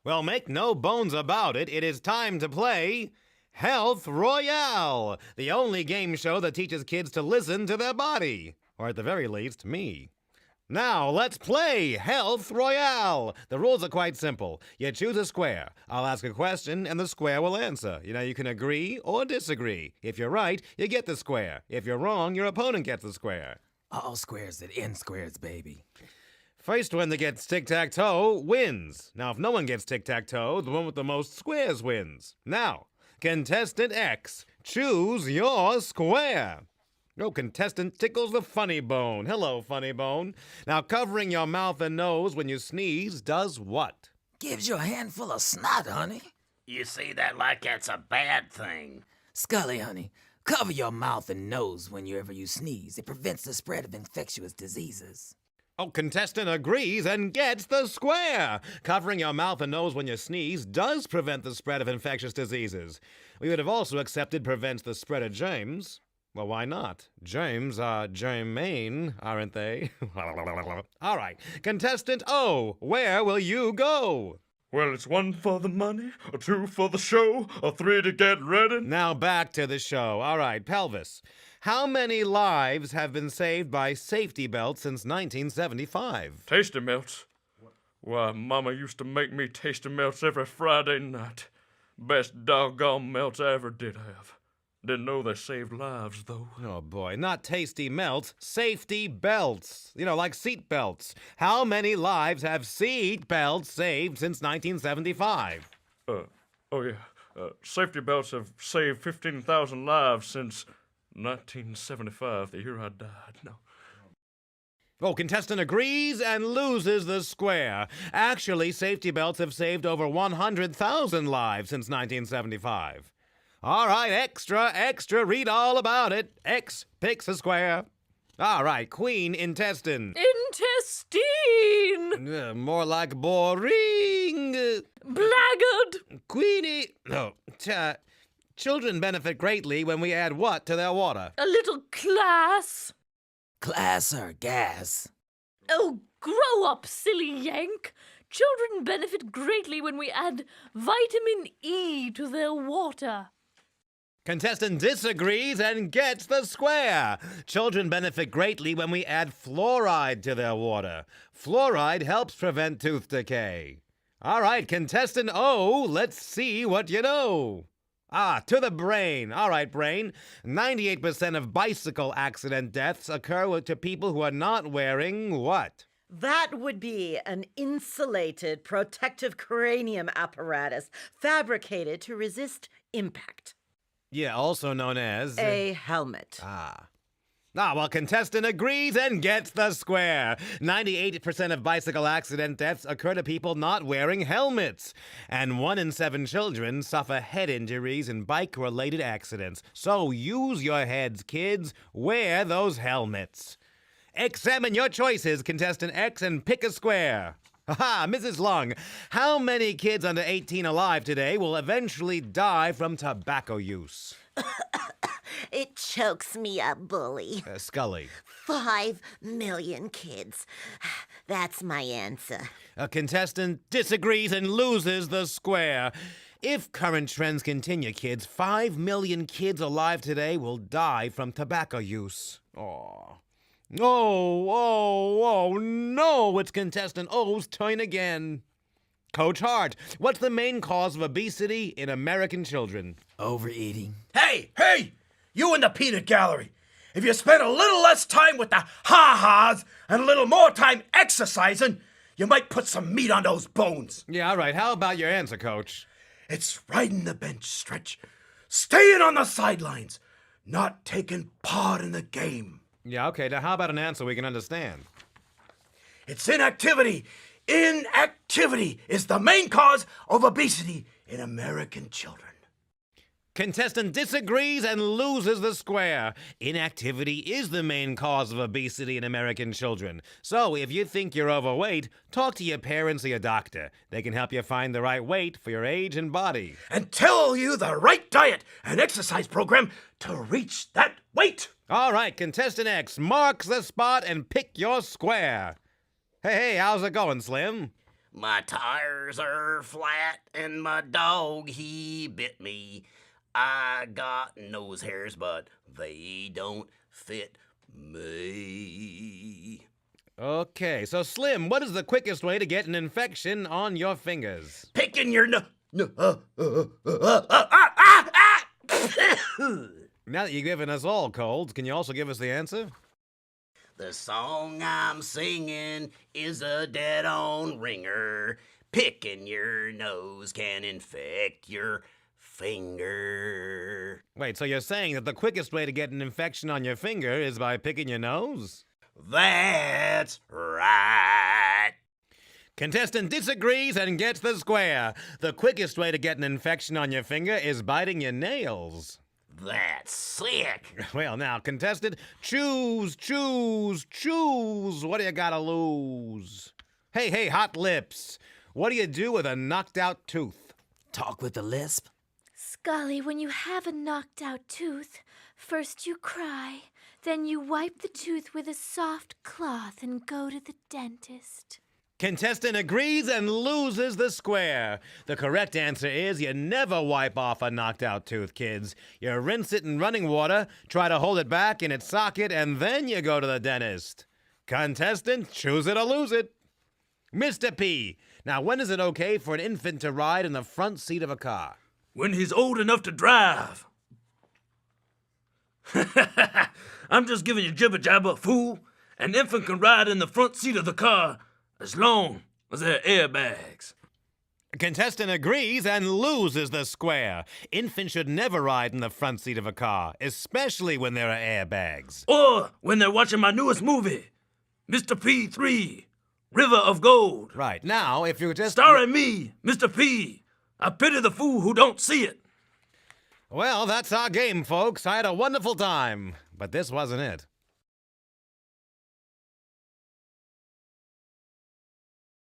Well, make no bones about it, it is time to play Health Royale, the only game show that teaches kids to listen to their body. Or at the very least, me. Now, let's play Health Royale. The rules are quite simple. You choose a square. I'll ask a question, and the square will answer. You can agree or disagree. If you're right, you get the square. If you're wrong, your opponent gets the square. All squares that end squares, baby. First one that gets tic-tac-toe wins. Now, if no one gets tic-tac-toe, the one with the most squares wins. Now, contestant X, choose your square. No contestant tickles the funny bone. Hello, funny bone. Now, covering your mouth and nose when you sneeze does what? Gives you a handful of snot, honey. You say that like that's a bad thing. Skully, honey, cover your mouth and nose whenever you sneeze. It prevents the spread of infectious diseases. Oh, contestant agrees and gets the square. Covering your mouth and nose when you sneeze does prevent the spread of infectious diseases. We would have also accepted prevents the spread of germs. Well, why not? Germs are germane, aren't they? All right. Contestant O, where will you go? Well, it's 1 for the money, a 2 for the show, a 3 to get ready. Now back to the show. All right, Pelvis. How many lives have been saved by safety belts since 1975? Tasty Melts. Why, Mama used to make me Tasty Melts every Friday night. Best doggone melts I ever did have. Didn't know they saved lives, though. Oh, boy. Not tasty melts, safety belts. Like seat belts. How many lives have seat belts saved since 1975? Safety belts have saved 15,000 lives since 1975, the year I died. No. Oh, contestant agrees and loses the square. Actually, safety belts have saved over 100,000 lives since 1975. All right, extra, read all about it. X picks a square. All right, Queen Intestine. Intestine! More like boring. Blackguard! Queenie. No. Children benefit greatly when we add what to their water? A little class. Class or gas? Oh, grow up, silly yank. Children benefit greatly when we add vitamin E to their water. Contestant disagrees and gets the square. Children benefit greatly when we add fluoride to their water. Fluoride helps prevent tooth decay. All right, contestant O, let's see what you know. To the brain. All right, brain. 98% of bicycle accident deaths occur to people who are not wearing what? That would be an insulated protective cranium apparatus fabricated to resist impact. Yeah, also known as... A helmet. Well, contestant agrees and gets the square. 98% of bicycle accident deaths occur to people not wearing helmets. And 1 in 7 children suffer head injuries in bike-related accidents. So use your heads, kids. Wear those helmets. Examine your choices, contestant X, and pick a square. Mrs. Lung, how many kids under 18 alive today will eventually die from tobacco use? It chokes me up, Bully. Skully. 5 million kids. That's my answer. A contestant disagrees and loses the square. If current trends continue, kids, 5 million kids alive today will die from tobacco use. Oh, no, it's contestant O's turn again. Coach Hart, what's the main cause of obesity in American children? Overeating. Hey! You in the peanut gallery. If you spend a little less time with the ha-has and a little more time exercising, you might put some meat on those bones. Yeah, all right. How about your answer, Coach? It's riding the bench, Stretch. Staying on the sidelines. Not taking part in the game. Yeah, okay. Now, how about an answer we can understand? It's inactivity. Inactivity is the main cause of obesity in American children. Contestant disagrees and loses the square. Inactivity is the main cause of obesity in American children. So if you think you're overweight, talk to your parents or your doctor. They can help you find the right weight for your age and body. And tell you the right diet and exercise program to reach that weight. All right, contestant X marks the spot and pick your square. Hey, how's it going, Slim? My tires are flat and my dog, he bit me. I got nose hairs, but they don't fit me. Okay, so Slim, what is the quickest way to get an infection on your fingers? Picking your Now that you've given us all colds, can you also give us the answer? The song I'm singing is a dead-on ringer. Picking your nose can infect your finger. Wait, so you're saying that the quickest way to get an infection on your finger is by picking your nose? That's right. Contestant disagrees and gets the square. The quickest way to get an infection on your finger is biting your nails. That's sick. Well, now, contestant, choose. What do you gotta lose? Hey, hot lips. What do you do with a knocked out tooth? Talk with a lisp. Skully, when you have a knocked out tooth, first you cry, then you wipe the tooth with a soft cloth and go to the dentist. Contestant agrees and loses the square. The correct answer is you never wipe off a knocked out tooth, kids. You rinse it in running water, try to hold it back in its socket, and then you go to the dentist. Contestant, choose it or lose it. Mr. P, now when is it okay for an infant to ride in the front seat of a car? When he's old enough to drive. I'm just giving you jibber jabber, fool. An infant can ride in the front seat of the car as long as there are airbags. Contestant agrees and loses the square. Infants should never ride in the front seat of a car, especially when there are airbags. Or when they're watching my newest movie, Mr. P3, River of Gold. Right, now, if you just... Starring me, Mr. P. I pity the fool who don't see it. Well, that's our game, folks. I had a wonderful time, but this wasn't it.